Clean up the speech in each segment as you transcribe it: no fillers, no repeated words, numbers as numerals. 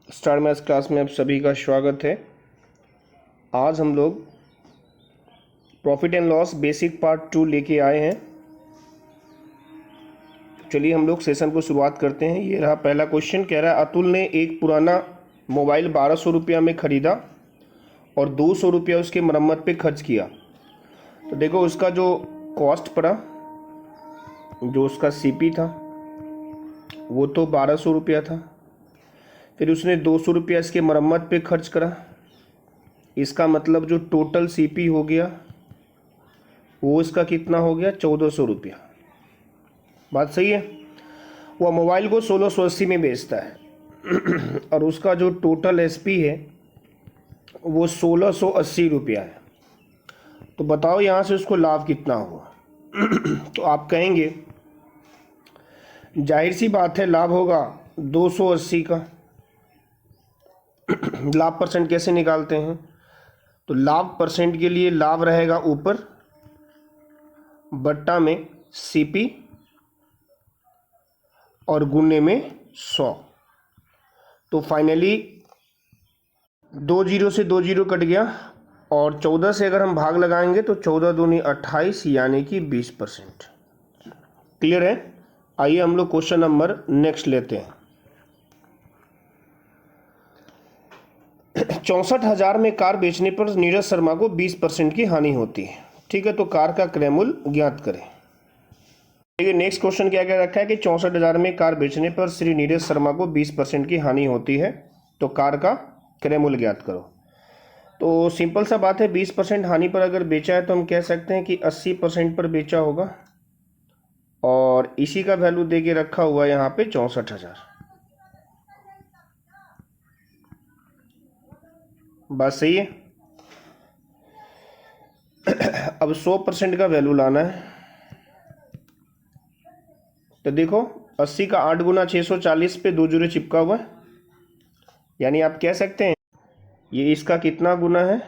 Star maths class में आप सभी का स्वागत है। आज हम लोग profit and loss basic part 2 लेके आए हैं। चलिए हम लोग सेशन को शुरुआत करते हैं। ये रहा पहला क्वेश्चन। कह रहा है अतुल ने एक पुराना मोबाइल 1200 रुपया में ख़रीदा और 200 रुपया उसके मरम्मत पे खर्च किया। तो देखो उसका जो कॉस्ट पड़ा, जो उसका सीपी था वो तो 1200 रुपया था। फिर उसने 200 रुपया इसके मरम्मत पे खर्च करा। इसका मतलब जो टोटल सीपी हो गया वो इसका कितना हो गया, 1400 रुपया। बात सही है। वह मोबाइल को 1680 में बेचता है और उसका जो टोटल एसपी है वो 1680 रुपया है। तो बताओ यहाँ से उसको लाभ कितना हुआ। तो आप कहेंगे जाहिर सी बात है लाभ होगा 280 का। लाभ परसेंट कैसे निकालते हैं? तो लाभ परसेंट के लिए लाभ रहेगा ऊपर बट्टा में सीपी और गुने में 100। तो फाइनली 2 जीरो से 2 जीरो कट गया और 14 से अगर हम भाग लगाएंगे तो 14 दूनी 28 यानी कि 20%। क्लियर है। आइए हम लोग क्वेश्चन नंबर नेक्स्ट लेते हैं। 64,000 में कार बेचने पर नीरज शर्मा को 20% की हानि होती है। ठीक है, तो कार का क्रय मूल्य ज्ञात करें। देखिए नेक्स्ट क्वेश्चन क्या क्या रखा है कि 64,000 में कार बेचने पर श्री नीरज शर्मा को 20% की हानि होती है, तो कार का क्रय मूल्य ज्ञात करो। तो सिंपल सा बात है, 20% हानि पर अगर बेचा है तो हम कह सकते हैं कि 80% पर बेचा होगा और इसी का वैल्यू दे के रखा हुआ है यहाँ पे 64,000। बात सही है। अब 100% का वैल्यू लाना है। तो देखो 80 का 8 गुना 640 पे 2 जीरो चिपका हुआ है, यानी आप कह सकते हैं ये इसका कितना गुना है,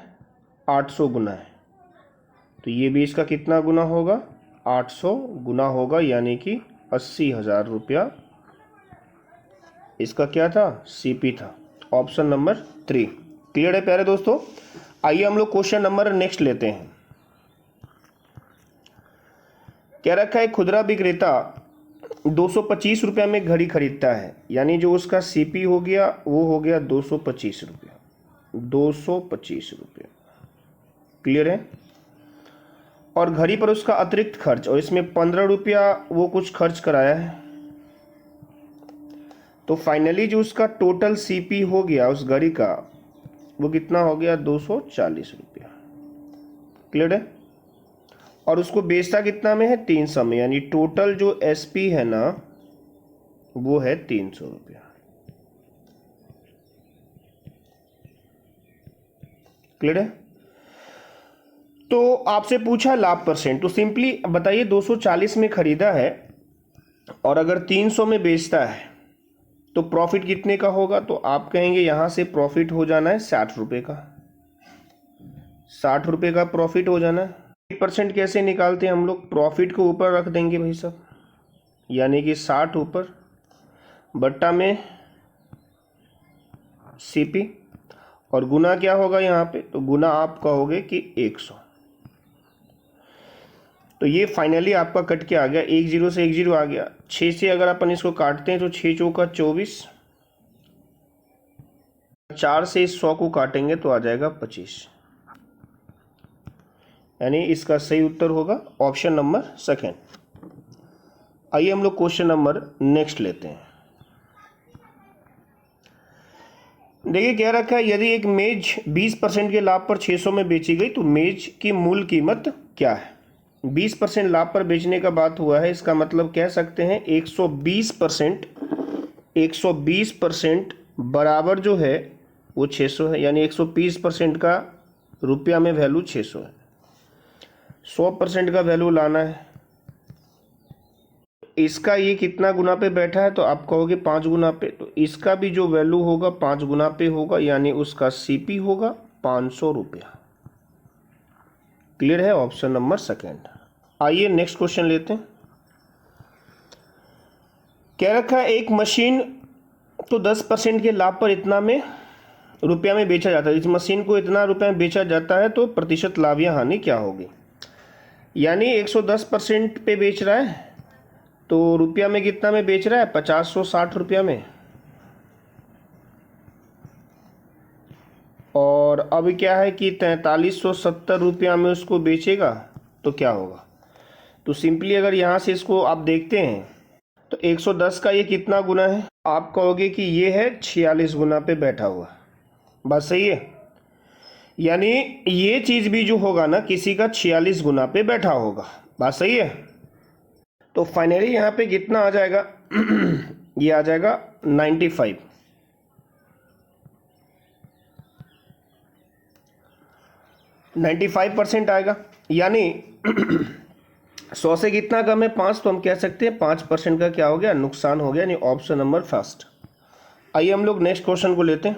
800 गुना है। तो ये भी इसका कितना गुना होगा, 800 गुना होगा, यानी कि 80,000 रुपया इसका क्या था, सीपी था। ऑप्शन नंबर 3 क्लियर है प्यारे दोस्तों। आइए हम लोग क्वेश्चन नंबर नेक्स्ट लेते हैं। क्या रखा है खुदरा विक्रेता 225 रुपया में घड़ी खरीदता है, यानी जो उसका सीपी हो गया वो हो गया 225 रुपया। 225 रुपया क्लियर है। और घड़ी पर उसका अतिरिक्त खर्च, और इसमें 15 रुपया वो कुछ खर्च कराया है। तो फाइनली जो उसका टोटल सीपी हो गया उस घड़ी का वो कितना हो गया, 240 रुपया। क्लियर है। और उसको बेचता कितना में है, 300 में, यानी टोटल जो एसपी है ना वो है 300 रुपया। क्लियर है। तो आपसे पूछा लाभ परसेंट, तो सिंपली बताइए 240 में खरीदा है और अगर 300 में बेचता है तो प्रॉफिट कितने का होगा। तो आप कहेंगे यहां से प्रॉफिट हो जाना है 60 रुपये का। 60 रुपये का प्रॉफिट हो जाना है। 1% कैसे निकालते हैं हम लोग, प्रॉफिट को ऊपर रख देंगे भाई साहब, यानी कि 60 ऊपर बट्टा में सीपी और गुना क्या होगा यहाँ पे, तो गुना आप कहोगे कि 100। तो ये फाइनली आपका कट के आ गया, 1 जीरो से 1 जीरो आ गया। 6 से अगर अपन इसको काटते हैं तो 6 चौका 24, 4 से इस 100 को काटेंगे तो आ जाएगा 25, यानी इसका सही उत्तर होगा ऑप्शन नंबर सेकेंड। आइए हम लोग क्वेश्चन नंबर नेक्स्ट लेते हैं। देखिए क्या रखा है, यदि एक मेज 20% के लाभ पर 600 में बेची गई तो मेज की मूल कीमत क्या है। 20% लाभ पर बेचने का बात हुआ है, इसका मतलब कह सकते हैं 120% बराबर जो है वो 600 है, यानी 120% का रुपया में वैल्यू 600 है। 100% का वैल्यू लाना है। इसका ये कितना गुना पे बैठा है, तो आप कहोगे 5 गुना पे, तो इसका भी जो वैल्यू होगा 5 गुना पे होगा, यानी उसका सीपी होगा 500 रुपया। क्लियर है, ऑप्शन नंबर सेकेंड। आइए नेक्स्ट क्वेश्चन लेते हैं। क्या रखा है, एक मशीन तो 10% के लाभ पर इतना में रुपया में बेचा जाता है, इस मशीन को इतना रुपया में बेचा जाता है, तो प्रतिशत लाभ या हानि क्या होगी। यानी 110% पे बेच रहा है तो रुपया में कितना में बेच रहा है, 5060 रुपया में। और अब क्या है कि 4370 रुपया में उसको बेचेगा तो क्या होगा। तो सिंपली अगर यहाँ से इसको आप देखते हैं तो 110 का ये कितना गुना है, आप कहोगे कि ये है 46 गुना पे बैठा हुआ। बात सही है। यानी ये चीज़ भी जो होगा ना किसी का 46 गुना पे बैठा होगा। बात सही है। तो फाइनली यहाँ पे कितना आ जाएगा ये आ जाएगा 95% आएगा। यानी 100 से कितना कम है, 5, तो हम कह सकते हैं 5% का क्या हो गया, नुकसान हो गया। यानी ऑप्शन नंबर फर्स्ट। आइए हम लोग नेक्स्ट क्वेश्चन को लेते हैं।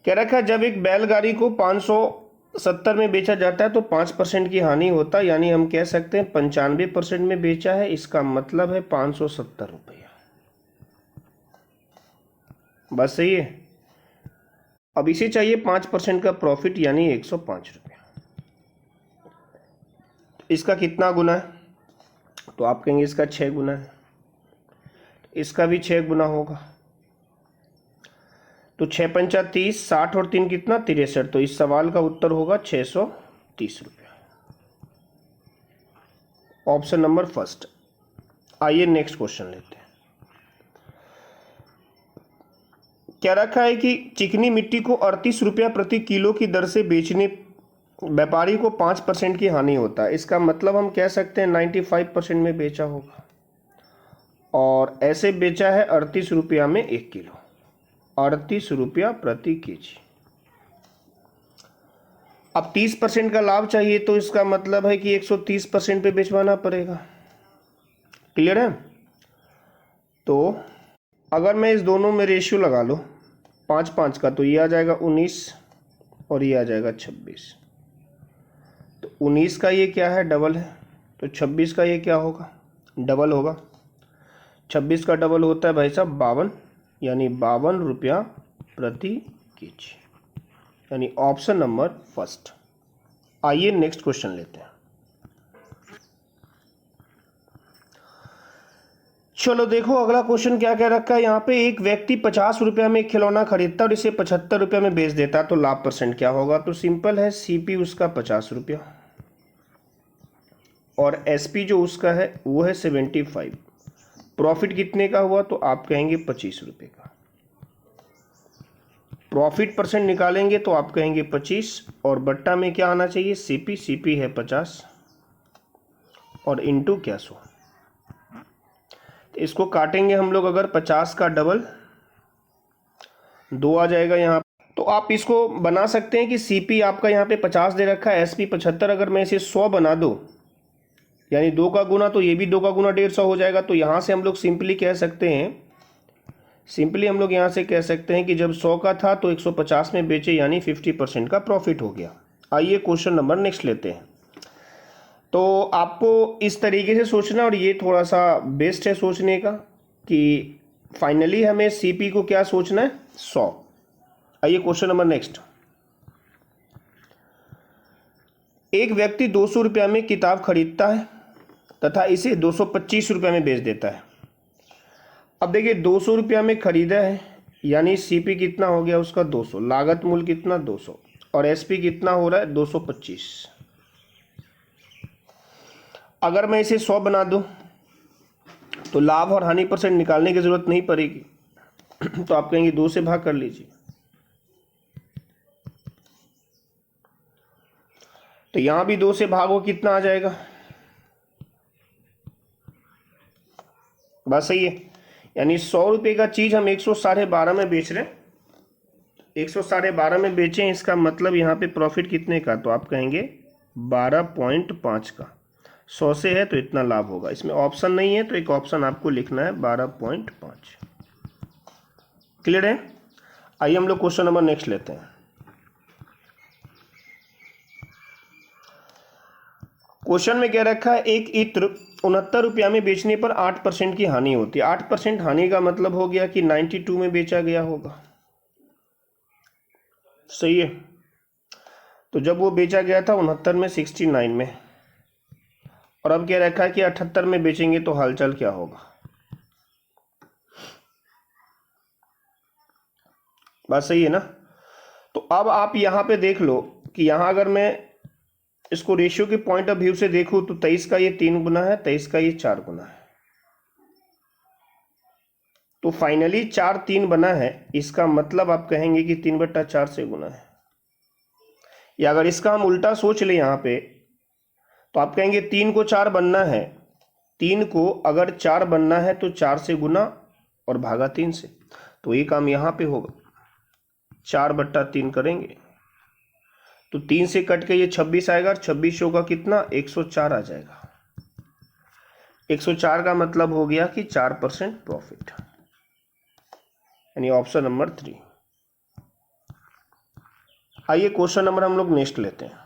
कह रखा है जब एक बैलगाड़ी को 570 में बेचा जाता है तो 5% की हानि होता है। यानी हम कह सकते हैं 95% में बेचा है, इसका मतलब है 570 रुपया। बस सही है। अब इसे चाहिए 5% का प्रॉफिट यानी 105 रुपया। इसका कितना गुना है, तो आप कहेंगे इसका 6 गुना है, इसका भी 6 गुना होगा। तो 6 पंचा 30, 60 और 3 कितना 63। तो इस सवाल का उत्तर होगा 630 रुपया। Option number first. आइए नेक्स्ट क्वेश्चन लेते हैं। क्या रखा है कि चिकनी मिट्टी को 38 रुपया प्रति किलो की दर से बेचने व्यापारी को 5% की हानि होता है। इसका मतलब हम कह सकते हैं 95% में बेचा होगा और ऐसे बेचा है 38 रुपया में 1 किलो, 38 रुपया प्रति केजी। अब 30% का लाभ चाहिए तो इसका मतलब है कि 130% पे बेचवाना पड़ेगा। क्लियर है। तो अगर मैं इस दोनों में रेशियो लगा लो 5-5 का, तो ये आ जाएगा 19 और ये आ जाएगा 26। तो 19 का ये क्या है, डबल है, तो 26 का ये क्या होगा, डबल होगा। 26 का डबल होता है भाई साहब 52, यानी 52 रुपया प्रति केजी। यानी ऑप्शन नंबर फर्स्ट। आइए नेक्स्ट क्वेश्चन लेते हैं। चलो देखो अगला क्वेश्चन क्या कह रखा है यहाँ पे। एक व्यक्ति 50 रुपया में एक खिलौना खरीदता और इसे 75 रुपया में बेच देता तो लाभ परसेंट क्या होगा। तो सिंपल है, सीपी उसका 50 रुपया और एसपी जो उसका है वो है 75। प्रॉफिट कितने का हुआ, तो आप कहेंगे 25 रुपये का। प्रॉफिट परसेंट निकालेंगे तो आप कहेंगे 25 और बट्टा में क्या आना चाहिए, सीपी। सीपी है 50 और इनटू क्या 100। इसको काटेंगे हम लोग, अगर 50 का डबल 2 आ जाएगा यहाँ। तो आप इसको बना सकते हैं कि सीपी आपका यहाँ पे 50 दे रखा है, एसपी 75। अगर मैं इसे 100 बना दूँ यानी 2 का गुना, तो ये भी 2 का गुना 150 हो जाएगा। तो यहाँ से हम लोग सिंपली कह सकते हैं, हम लोग यहाँ से कह सकते हैं कि जब 100 का था तो 150 में बेचे यानी 50% का प्रॉफिट हो गया। आइए क्वेश्चन नंबर नेक्स्ट लेते हैं। तो आपको इस तरीके से सोचना, और ये थोड़ा सा बेस्ट है सोचने का कि फाइनली हमें सीपी को क्या सोचना है, 100। आइए क्वेश्चन नंबर नेक्स्ट। एक व्यक्ति 200 रुपया में किताब खरीदता है तथा इसे 225 रुपया में बेच देता है। अब देखिए 200 रुपया में खरीदा है यानी सीपी कितना हो गया उसका 200, लागत मूल्य कितना 200 और एसपी कितना हो रहा है 225। अगर मैं इसे 100 बना दूं तो लाभ और हानि परसेंट निकालने की जरूरत नहीं पड़ेगी। तो आप कहेंगे 2 से भाग कर लीजिए। तो यहां भी 2 से भागो, कितना आ जाएगा, बस सही है। यानी 100 रुपये का चीज हम 112.5 में बेच रहे हैं, 112.5 में बेचें, इसका मतलब यहाँ पे प्रॉफिट कितने का, तो आप कहेंगे 12.5 का। 100 से है तो इतना लाभ होगा। इसमें ऑप्शन नहीं है तो एक ऑप्शन आपको लिखना है 12.5। क्लियर है। आइए हम लोग क्वेश्चन नंबर नेक्स्ट लेते हैं। क्वेश्चन में क्या रखा है, एक इत्र ₹69 में बेचने पर 8% की हानि होती है। 8% हानि का मतलब हो गया कि 92 में बेचा गया होगा, सही है। तो जब वो बेचा गया था 69 में, 69 में, और अब क्या रखा है कि 78 में बेचेंगे तो हालचाल क्या होगा। बात सही है ना। तो अब आप यहाँ पे देख लो कि यहाँ अगर मैं इसको रेशियो के पॉइंट ऑफ व्यू से देखूं तो 23 का ये 3 गुना है, 23 का ये 4 गुना है। तो फाइनली 4 3 बना है, इसका मतलब आप कहेंगे कि 3/4 से गुना है। या अगर इसका हम उल्टा सोच ले यहाँ पे तो आप कहेंगे 3 को 4 बनना है, 3 को अगर 4 बनना है तो 4 से गुना और भागा 3 से। तो ये काम यहाँ पे होगा, 4/3 करेंगे तो 3 से कट के ये 26 आएगा, और 26 होगा कितना, 104 आ जाएगा। 104 का मतलब हो गया कि 4% प्रॉफिट, यानी ऑप्शन नंबर 3। आइए क्वेश्चन नंबर हम लोग नेक्स्ट लेते हैं।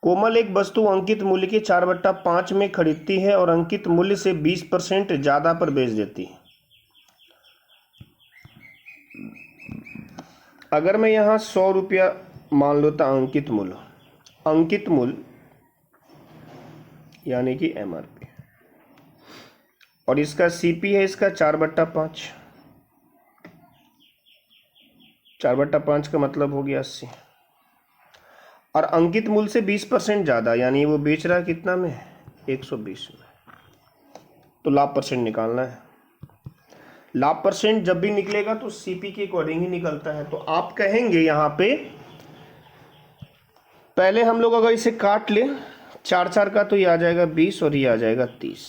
कोमल एक वस्तु अंकित मूल्य के 4/5 में खरीदती है और अंकित मूल्य से 20% ज्यादा पर बेच देती है। अगर मैं यहाँ 100 रुपया मान लो था अंकित मूल्य यानी कि MRP, और इसका CP है इसका 4/5, 4/5 का मतलब हो गया 80, और अंकित मूल्य से 20% ज़्यादा, यानी वो बेच रहा है कितना में, 120 में। तो लाभ परसेंट निकालना है। लाभ परसेंट जब भी निकलेगा तो CP के अकॉर्डिंग ही निकलता है। तो आप कहेंगे यहाँ पे पहले हम लोग अगर इसे काट लें 4 का तो ये आ जाएगा 20 और ये आ जाएगा 30।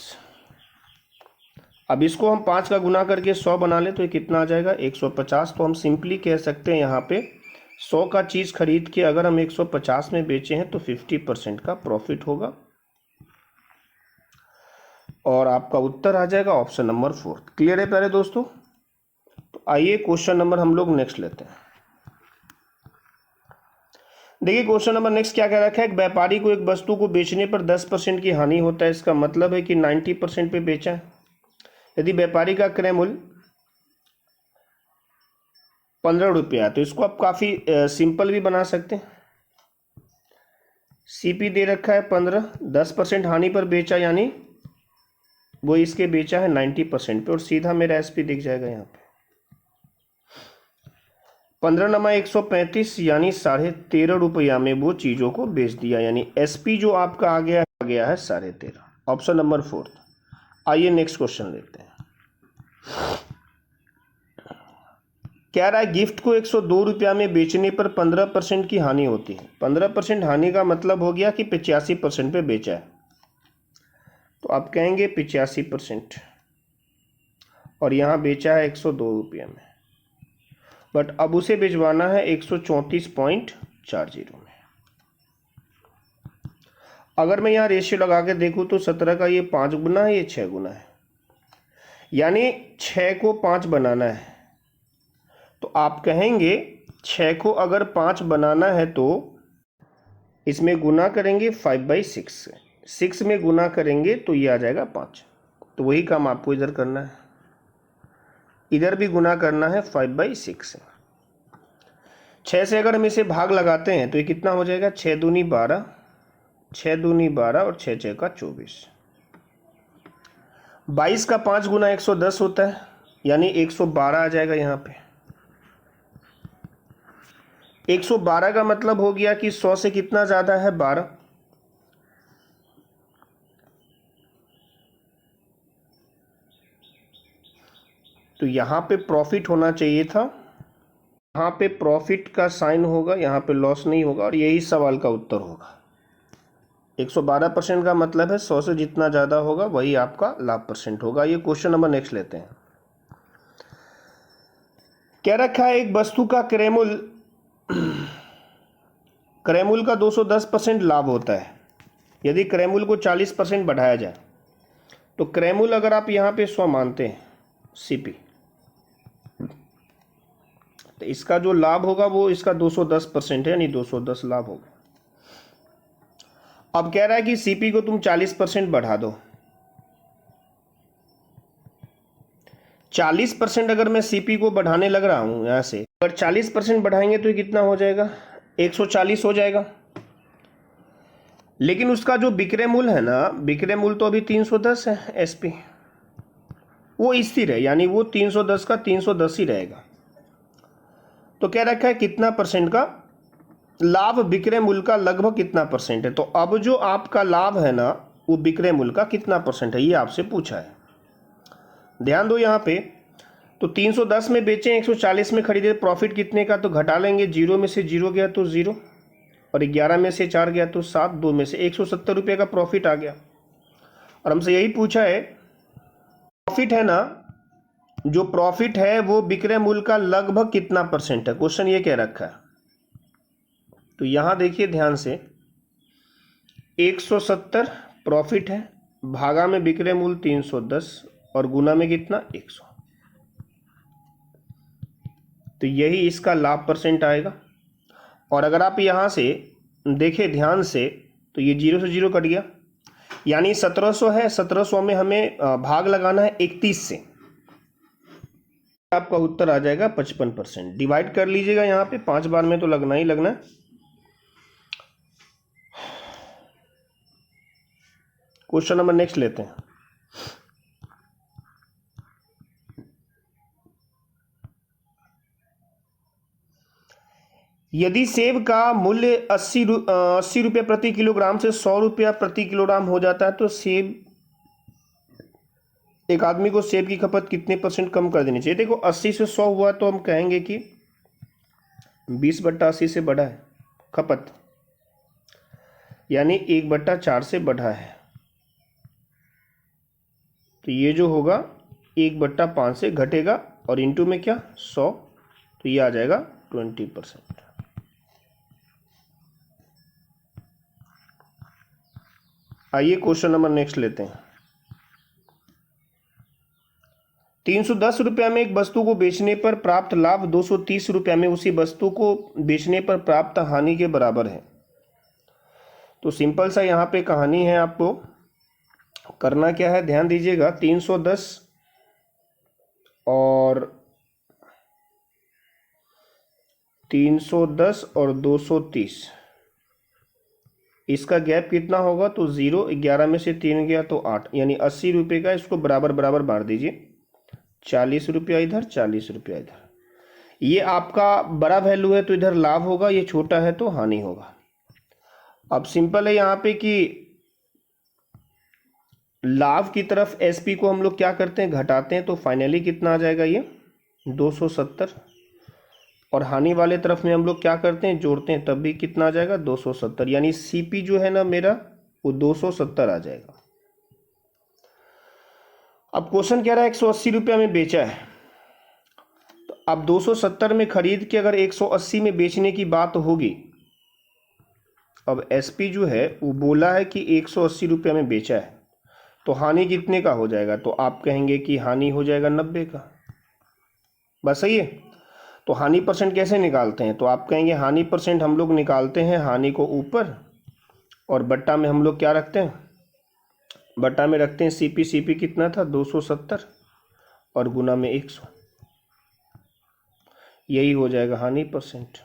अब इसको हम 5 का गुना करके 100 बना ले तो ये कितना आ जाएगा, 150। तो हम सिंपली कह सकते हैं यहाँ पे 100 का चीज़ खरीद के अगर हम 150 में बेचे हैं तो 50% का प्रॉफिट होगा, और आपका उत्तर आ जाएगा ऑप्शन नंबर 4। क्लियर है पहले दोस्तों। तो आइए क्वेश्चन नंबर हम लोग नेक्स्ट लेते हैं। देखिए क्वेश्चन नंबर नेक्स्ट क्या कह रखा है, एक व्यापारी को एक वस्तु को बेचने पर 10% की हानि होता है। इसका मतलब है कि 90% पे बेचा है। यदि व्यापारी का क्रय मूल्य 15 रुपया है तो इसको आप काफ़ी सिंपल भी बना सकते हैं। CP दे रखा है 15, 10% हानि पर बेचा, यानी वो इसके बेचा है 90% पे, और सीधा मेरा SP दिख जाएगा यहाँ पे 15×135 यानी 13.5 रुपया में वो चीज़ों को बेच दिया, यानी SP जो आपका आ गया है 13.5, ऑप्शन नंबर 4। आइए नेक्स्ट क्वेश्चन लेते हैं। कह रहा है गिफ्ट को 102 रुपया में बेचने पर 15% की हानि होती है। 15% हानि का मतलब हो गया कि 85% पे बेचा है। तो आप कहेंगे 85%, और यहाँ बेचा है 102 रुपया में, बट अब उसे भिजवाना है 134.40 में। अगर मैं यहाँ रेशियो लगा के देखूँ तो 17 का ये 5 गुना है, ये 6 गुना है, यानी 6 को 5 बनाना है। तो आप कहेंगे 6 को अगर 5 बनाना है तो इसमें गुना करेंगे 5/6 से, 6 में गुना करेंगे तो ये आ जाएगा 5। तो वही काम आपको इधर करना है, इधर भी गुना करना है 5/6 से। 6 से अगर हम इसे भाग लगाते हैं तो ये कितना हो जाएगा, 6 दूनी 12, 6 दूनी 12 और 6 6 का 24। 22 का 5 गुना 110 होता है, यानी 112 आ जाएगा यहाँ पे। 112 का मतलब हो गया कि 100 से कितना ज़्यादा है, 12। तो यहाँ पे प्रॉफिट होना चाहिए था, यहाँ पे प्रॉफिट का साइन होगा, यहाँ पे लॉस नहीं होगा, और यही सवाल का उत्तर होगा। 112% का मतलब है 100 से जितना ज़्यादा होगा वही आपका लाभ परसेंट होगा। ये क्वेश्चन नंबर नेक्स्ट लेते हैं। क्या रखा है, एक वस्तु का क्रय मूल्य का 210% लाभ होता है। यदि क्रय मूल्य को 40% बढ़ाया जाए तो क्रय मूल्य अगर आप यहाँ पे 100 मानते हैं CP, तो इसका जो लाभ होगा वो इसका 210% है, यानी 210 लाभ होगा। अब कह रहा है कि सीपी को तुम 40% बढ़ा दो। 40% अगर मैं सीपी को बढ़ाने लग रहा हूं यहां से, अगर 40% बढ़ाएंगे तो ये कितना हो जाएगा, 140 हो जाएगा। लेकिन उसका जो विक्रय मूल्य है ना, विक्रय मूल्य तो अभी 310 है एसपी, वो स्थिर है, यानी वो 310 का 310 ही रहेगा। तो क्या रखा है, कितना परसेंट का लाभ विक्रय मूल्य का लगभग कितना परसेंट है। तो अब जो आपका लाभ है ना, वो विक्रय मूल्य का कितना परसेंट है, ये आपसे पूछा है। ध्यान दो यहाँ पे, तो 310 में बेचें, 140 में खरीदे, प्रॉफिट कितने का, तो घटा लेंगे, 0 में से 0 गया तो 0, और 11 में से 4 गया तो 7, 2 में से 170 रुपये का प्रॉफिट आ गया। और हमसे यही पूछा है, प्रॉफिट है ना, जो प्रॉफिट है वो विक्रय मूल्य का लगभग कितना परसेंट है, क्वेश्चन ये कह रखा है। तो यहां देखिए ध्यान से, 170 प्रॉफिट है, भागा में विक्रय मूल्य 310 और गुना में कितना 100, तो यही इसका लाभ परसेंट आएगा। और अगर आप यहां से देखें ध्यान से, तो ये 0 से 0 कट गया, यानी 1700 है, 1700 में हमें भाग लगाना है 31 से, आपका उत्तर आ जाएगा 55%। डिवाइड कर लीजिएगा, यहाँ पे 5 बार में तो लगना ही लगना है। क्वेश्चन नंबर नेक्स्ट लेते हैं। यदि सेब का मूल्य 80 रुपये प्रति किलोग्राम से 100 रुपया प्रति किलोग्राम हो जाता है, तो सेब, एक आदमी को सेब की खपत कितने परसेंट कम कर देनी चाहिए। देखो 80 से 100 हुआ तो हम कहेंगे कि 20/80 से बढ़ा है खपत, यानी 1/4 से बढ़ा है, तो ये जो होगा 1/5 से घटेगा, और इंटू में क्या 100, तो ये आ जाएगा 20%। आइए क्वेश्चन नंबर नेक्स्ट लेते हैं। 310 रुपया में एक वस्तु को बेचने पर प्राप्त लाभ 230 रुपया में उसी वस्तु को बेचने पर प्राप्त हानि के बराबर है। तो सिंपल सा यहाँ पे कहानी है, आपको करना क्या है, ध्यान दीजिएगा। 310 और 230, इसका गैप कितना होगा, तो 0, 11 में से 3 गया तो 8, यानी 80 रुपये का इसको बराबर बराबर बांट दीजिए, 40 रुपया इधर, 40 रुपया इधर। ये आपका बड़ा वैल्यू है तो इधर लाभ होगा, ये छोटा है तो हानि होगा। अब सिंपल है यहाँ पे कि लाभ की तरफ एसपी को हम लोग क्या करते हैं, घटाते हैं, तो फाइनली कितना आ जाएगा, ये 270, और हानि वाले तरफ में हम लोग क्या करते हैं, जोड़ते हैं, तब भी कितना आ जाएगा 270, यानी सीपी जो है ना मेरा, वो 270 आ जाएगा। अब क्वेश्चन कह रहा है 180 रुपया में बेचा है, तो अब 270 में खरीद के अगर 180 में बेचने की बात होगी, अब एसपी जो है वो बोला है कि 180 रुपया में बेचा है, तो हानि कितने का हो जाएगा, तो आप कहेंगे कि हानि हो जाएगा 90 का, बस सही है। तो हानि परसेंट कैसे निकालते हैं, तो आप कहेंगे हानि परसेंट हम लोग निकालते हैं, हानि को ऊपर और बट्टा में हम लोग क्या रखते हैं, बट्टा में रखते हैं सीपी, सीपी कितना था 270 और गुना में 100, यही हो जाएगा हानि परसेंट।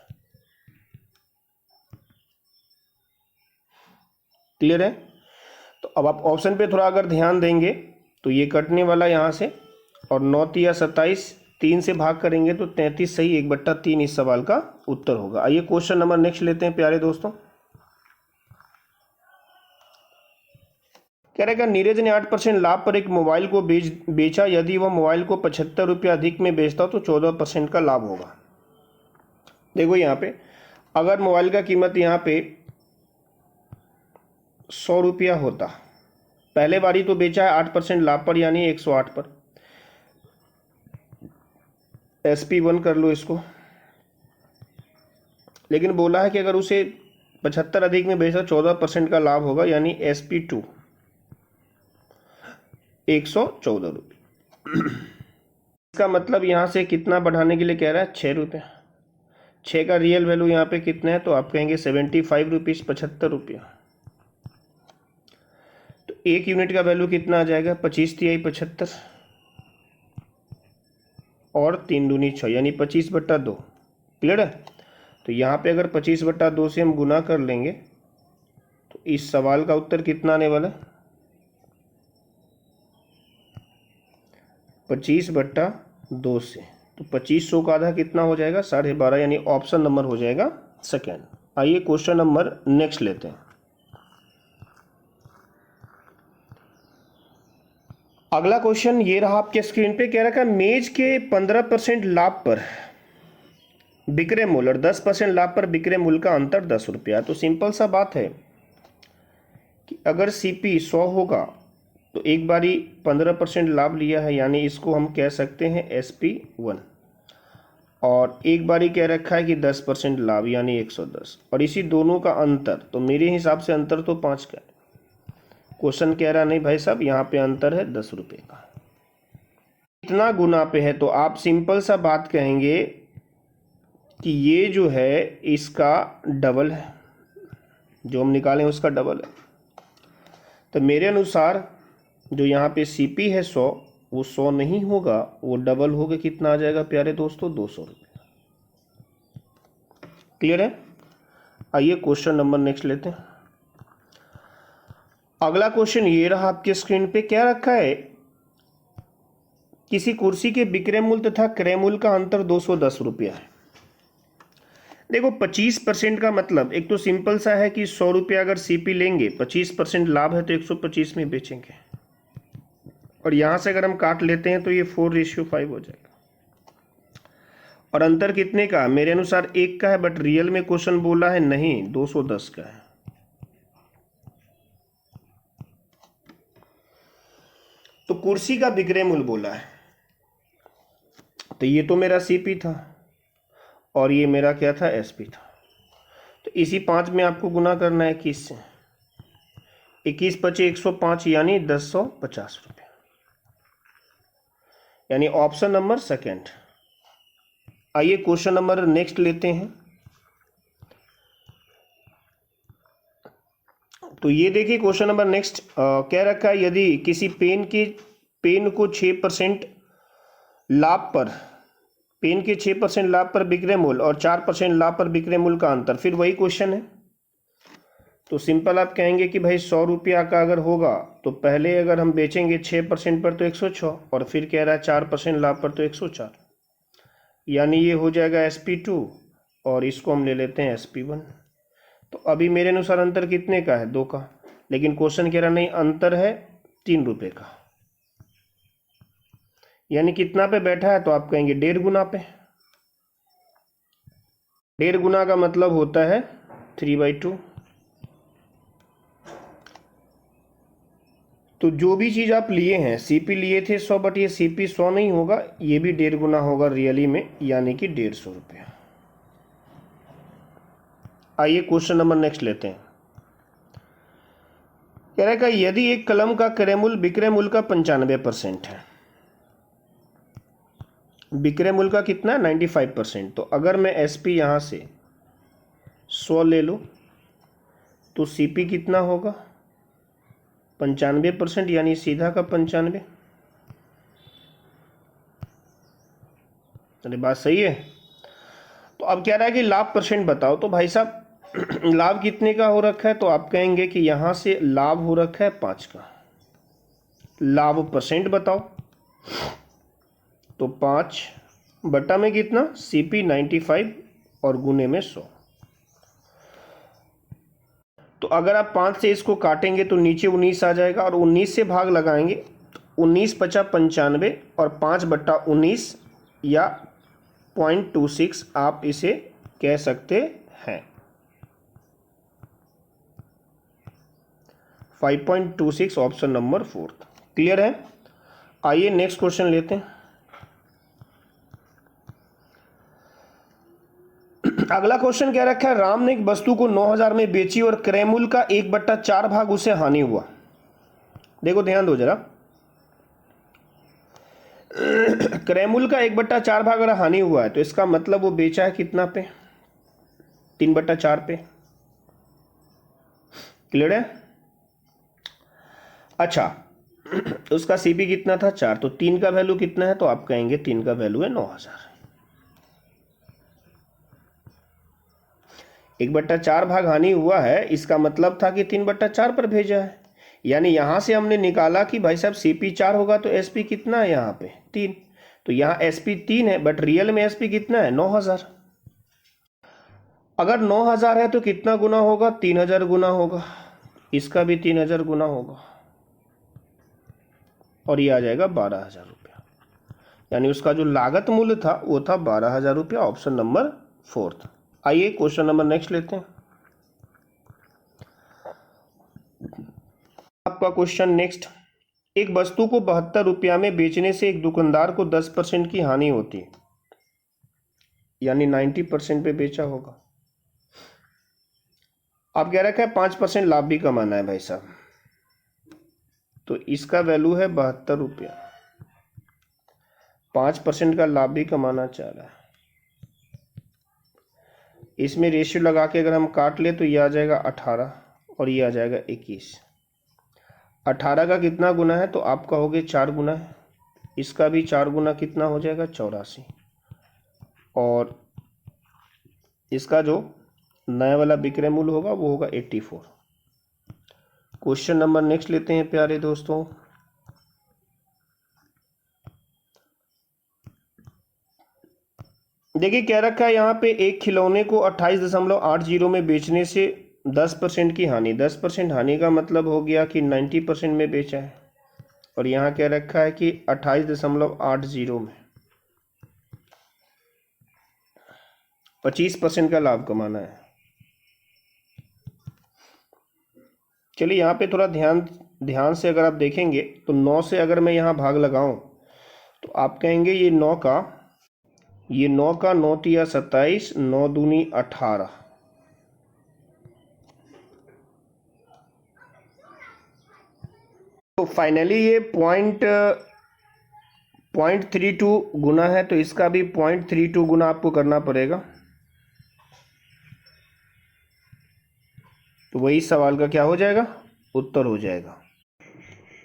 क्लियर है। तो अब आप ऑप्शन पे थोड़ा अगर ध्यान देंगे तो ये कटने वाला यहाँ से, और 9 या 27, 3 से भाग करेंगे तो 33 सही, 1/3 इस सवाल का उत्तर होगा। आइए क्वेश्चन नंबर नेक्स्ट लेते हैं प्यारे दोस्तों। कह रहेगा नीरज ने 8% लाभ पर एक मोबाइल को बेचा, यदि वह मोबाइल को 75 रुपया अधिक में बेचता तो 14% का लाभ होगा। देखो यहाँ पे अगर मोबाइल का कीमत यहाँ पे 100 रुपया होता, पहले बारी तो बेचा है 8% लाभ पर, यानी 108 पर, SP1 कर लो इसको, लेकिन बोला है कि अगर उसे 75 अधिक में बेचा 14% का लाभ होगा, यानी SP2 114 रुपये। इसका मतलब यहाँ से कितना बढ़ाने के लिए कह रहा है, 6 रुपये। 6 का रियल वैल्यू यहाँ पे कितना है, तो आप कहेंगे 75 रुपीज़, 75 रुपया। एक यूनिट का वैल्यू कितना आ जाएगा, 25 तिहाई 75 और 3 दूनी 6 यानी 25/2। क्लियर है। तो यहाँ पे अगर 25/2 से हम गुना कर लेंगे तो इस सवाल का उत्तर कितना आने वाला है, 25/2 से। तो 2500 का आधा कितना हो जाएगा, 12.5 यानी ऑप्शन नंबर हो जाएगा सेकेंड। आइए क्वेश्चन नंबर नेक्स्ट लेते हैं। अगला क्वेश्चन ये रहा आपके स्क्रीन पे, कह रखा है मेज के 15% लाभ पर बिक्रे मूल्य और 10% लाभ पर बिक्रे मूल्य का अंतर 10 रुपया। तो सिंपल सा बात है कि अगर CP 100 होगा तो एक बारी 15% लाभ लिया है यानी इसको हम कह सकते हैं SP1, और एक बारी कह रखा है कि 10% लाभ यानी 110, और इसी दोनों का अंतर, तो मेरे हिसाब से अंतर तो 5 का है। क्वेश्चन कह रहा नहीं भाई साहब, यहाँ पे अंतर है 10 रुपये का। इतना गुना पे है तो आप सिंपल सा बात कहेंगे कि ये जो है इसका डबल है, जो हम निकालें उसका डबल है। तो मेरे अनुसार जो यहाँ पे CP है 100, वो 100 नहीं होगा, वो डबल होगा। कितना आ जाएगा प्यारे दोस्तों, 200 रुपये। क्लियर है। आइए क्वेश्चन नंबर नेक्स्ट लेते हैं। अगला क्वेश्चन ये रहा आपके स्क्रीन पे, क्या रखा है, किसी कुर्सी के विक्रय मूल्य तथा क्रय मूल्य का अंतर 210 रुपया है। देखो 25% का मतलब एक तो सिंपल सा है कि 100 रुपया अगर CP लेंगे, 25% लाभ है तो 125 में बेचेंगे, और यहां से अगर हम काट लेते हैं तो ये 4:5 हो जाएगा। और अंतर कितने का, मेरे अनुसार 1 का है, बट रियल में क्वेश्चन बोला है नहीं 210 का है। तो कुर्सी का विक्रय मूल्य बोला है, तो ये तो मेरा CP था और ये मेरा क्या था, SP था। तो इसी 5 में आपको गुना करना है 21 से। 21 पचे 105 यानी 1050 रुपये, यानी ऑप्शन नंबर सेकेंड। आइए क्वेश्चन नंबर नेक्स्ट लेते हैं। तो ये देखिए क्वेश्चन नंबर नेक्स्ट कह रखा है, यदि किसी पेन को 6% लाभ पर, पेन के 6% लाभ पर विक्रय मूल्य और 4% लाभ पर विक्रय मूल्य का अंतर, फिर वही क्वेश्चन है। तो सिंपल आप कहेंगे कि भाई 100 रुपया का अगर होगा तो पहले अगर हम बेचेंगे 6% पर तो 106, और फिर कह रहा है 4% लाभ पर तो 104, यानी ये हो जाएगा SP2, और इसको हम ले लेते हैं SP1। तो अभी मेरे अनुसार अंतर कितने का है, 2 का, लेकिन क्वेश्चन कह रहा नहीं अंतर है 3 रुपये का, यानी कितना पे बैठा है, तो आप कहेंगे 1.5 गुना पे। 1.5 गुना का मतलब होता है 3/2। तो जो भी चीज आप लिए हैं, CP लिए थे 100, बट ये CP 100 नहीं होगा, ये भी 1.5 गुना होगा रियली में, यानी कि 150 रुपया। आइए क्वेश्चन नंबर नेक्स्ट लेते हैं। कह रहा है कि यदि एक कलम का क्रय मूल्य विक्रय मूल्य का 95% है, विक्रय मूल्य का कितना है 95%, तो अगर मैं SP यहाँ से 100 ले लूँ तो CP कितना होगा 95%, यानी सीधा का 95। अरे बात सही है। तो अब कह रहा है कि लाभ परसेंट बताओ, तो भाई साहब लाभ कितने का हो रखा है, तो आप कहेंगे कि यहाँ से लाभ हो रखा है 5 का, लाभ परसेंट बताओ, तो 5 बटा में कितना, CP 95 और गुने में 100। तो अगर आप 5 से इसको काटेंगे तो नीचे 19 आ जाएगा, और 19 से भाग लगाएंगे तो 19 पचा 95 और 5/19 या 0.26 आप इसे कह सकते हैं, 5.26 ऑप्शन नंबर 4। क्लियर है। आइए नेक्स्ट क्वेश्चन लेते हैं। अगला क्वेश्चन क्या रखा है, राम ने एक वस्तु को 9,000 में बेची और क्रय मूल्य का 1/4 भाग उसे हानि हुआ। देखो ध्यान दो जरा, क्रय मूल्य का 1/4 भाग अगर हानि हुआ है तो इसका मतलब वो बेचा है कितना पे, 3/4 पे। क्लियर है। अच्छा उसका सीपी कितना था 4, तो 3 का वैल्यू कितना है, तो आप कहेंगे 3 का वैल्यू है 9000। 1/4 भाग हानि हुआ है, इसका मतलब था कि 3/4 पर भेजा है। यानी यहां से हमने निकाला कि भाई साहब सीपी 4 होगा तो एसपी कितना है यहाँ पे 3, तो यहाँ एसपी 3 है, बट रियल में एसपी कितना है 9000। अगर 9000 है तो कितना गुना होगा, 3000 गुना होगा, इसका भी 3000 गुना होगा, और ये आ जाएगा 12000 रुपया। यानी उसका जो लागत मूल्य था वो था 12000 रुपया, ऑप्शन नंबर 4 था। आइए क्वेश्चन नंबर नेक्स्ट लेते हैं। आपका क्वेश्चन नेक्स्ट, एक वस्तु को 72 रुपया में बेचने से एक दुकानदार को 10% की हानि होती है, यानी 90% पे बेचा होगा। आप कह रखा है 5% लाभ भी कमाना है भाई साहब, तो इसका वैल्यू है 72 रुपया, 5% का लाभ भी कमाना चाह रहा है। इसमें रेशियो लगा के अगर हम काट ले तो ये आ जाएगा 18 और ये आ जाएगा 21। 18 का कितना गुना है, तो आप कहोगे 4 गुना है, इसका भी 4 गुना कितना हो जाएगा 84, और इसका जो नया वाला विक्रय मूल्य होगा वो होगा 84। क्वेश्चन नंबर नेक्स्ट लेते हैं प्यारे दोस्तों। देखिए क्या रखा है यहाँ पे, एक खिलौने को 28.80 में बेचने से 10% की हानि। 10% हानि का मतलब हो गया कि 90% में बेचा है, और यहाँ क्या रखा है कि 28.80 में 25% का लाभ कमाना है। चलिए यहाँ पे थोड़ा ध्यान से अगर आप देखेंगे तो 9 से अगर मैं यहाँ भाग लगाऊं तो आप कहेंगे ये 9 का 9 तिया 27, 9 दूनी 18, तो फाइनली ये 0.32 गुना है, तो इसका भी 0.32 गुना आपको करना पड़ेगा। तो वही सवाल का क्या हो जाएगा, उत्तर हो जाएगा।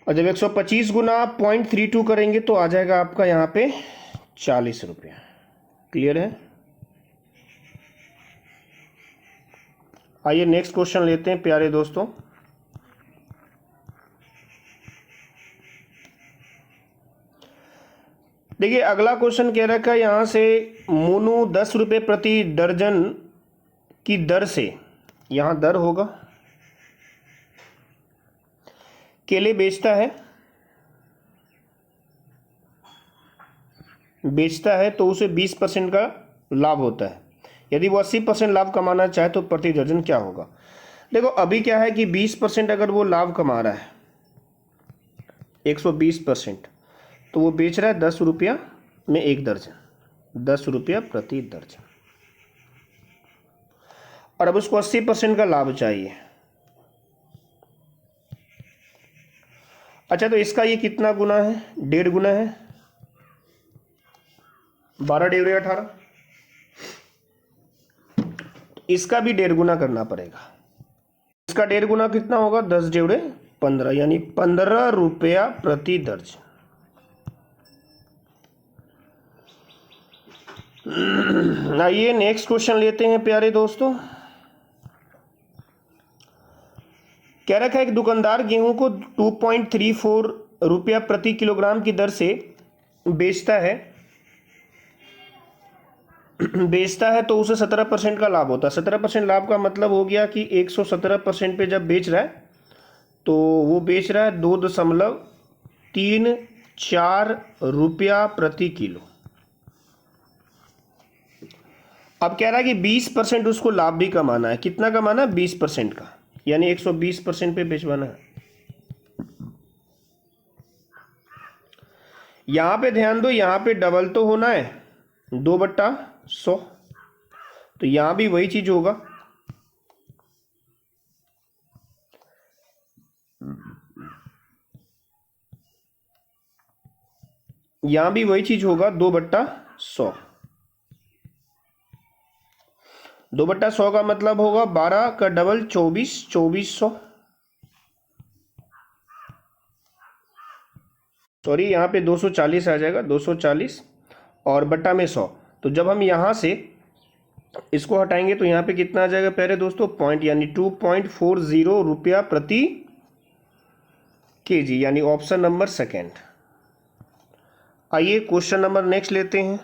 और जब 125 गुना आप 0.32 करेंगे तो आ जाएगा आपका यहाँ पे 40 रुपया। क्लियर है। आइए नेक्स्ट क्वेश्चन लेते हैं प्यारे दोस्तों। देखिए अगला क्वेश्चन कह रखा है यहाँ से, मोनू 10 रुपये प्रति दर्जन की दर से, यहाँ दर होगा, केले बेचता है तो उसे 20% का लाभ होता है। यदि वो 80% लाभ कमाना चाहे तो प्रति दर्जन क्या होगा। देखो अभी क्या है कि 20% अगर वो लाभ कमा रहा है 120%, तो वो बेच रहा है 10 रुपया में एक दर्जन, 10 रुपया प्रति दर्जन, और अब उसको 80% का लाभ चाहिए। अच्छा तो इसका ये कितना गुना है, 1.5 गुना है, 12 डेवरे 18, इसका भी 1.5 गुना करना पड़ेगा। इसका 1.5 गुना कितना होगा, 10 डेवरे 15, यानी 15 रुपया प्रति दर्जन। आइए नेक्स्ट क्वेश्चन लेते हैं प्यारे दोस्तों। कह रखा है एक दुकानदार गेहूं को 2.34 रुपया प्रति किलोग्राम की दर से बेचता है तो उसे 17% का लाभ होता है। 17% लाभ का मतलब हो गया कि 117% पे जब बेच रहा है तो वो बेच रहा है 2.34 रुपया प्रति किलो। अब कह रहा है कि 20% उसको लाभ भी कमाना है। कितना कमाना है, 20% का, यानी 120% पे बेचवाना है। यहां पे ध्यान दो, यहां पे डबल तो होना है 2/100, तो यहां भी वही चीज होगा। यहां भी वही चीज होगा 2/100। 2/100 का मतलब होगा 12 का डबल 24, 2400। सॉरी यहाँ पे 240 आ जाएगा, 240 और बट्टा में 100। तो जब हम यहाँ से इसको हटाएंगे तो यहाँ पे कितना आ जाएगा पहले दोस्तों, पॉइंट, यानी 2.40 रुपया प्रति केजी, यानी ऑप्शन नंबर सेकेंड। आइए क्वेश्चन नंबर नेक्स्ट लेते हैं।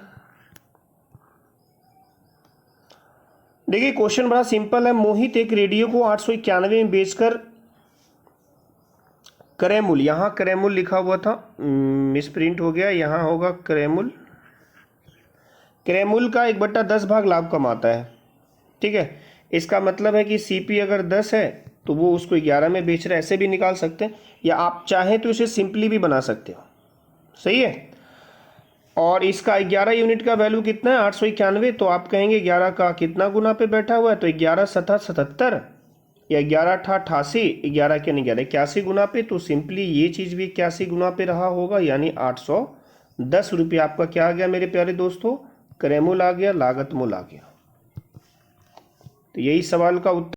देखिए क्वेश्चन बड़ा सिंपल है। मोहित एक रेडियो को 891 में बेचकर करेमुल, यहाँ करेमुल लिखा हुआ था, मिसप्रिंट हो गया, यहाँ होगा करेमुल, करेमुल का 1/10 भाग लाभ कमाता है। ठीक है, इसका मतलब है कि सीपी अगर 10 है तो वो उसको 11 में बेच रहा है, ऐसे भी निकाल सकते हैं, या आप चाहें तो इसे सिंपली भी बना सकते हो। सही है। और इसका 11 यूनिट का वैल्यू कितना है, 891, तो आप कहेंगे 11 का कितना गुना पे बैठा हुआ है, तो 11 सतह 77 या 11 अठा 88, 11 के नहीं 11 81 गुना पे, तो सिंपली ये चीज़ भी 81 गुना पे रहा होगा, यानी 810 रुपये आपका क्या आ गया मेरे प्यारे दोस्तों, करेमुल आ गया, लागत मूल आ गया। तो यही सवाल का उत्तर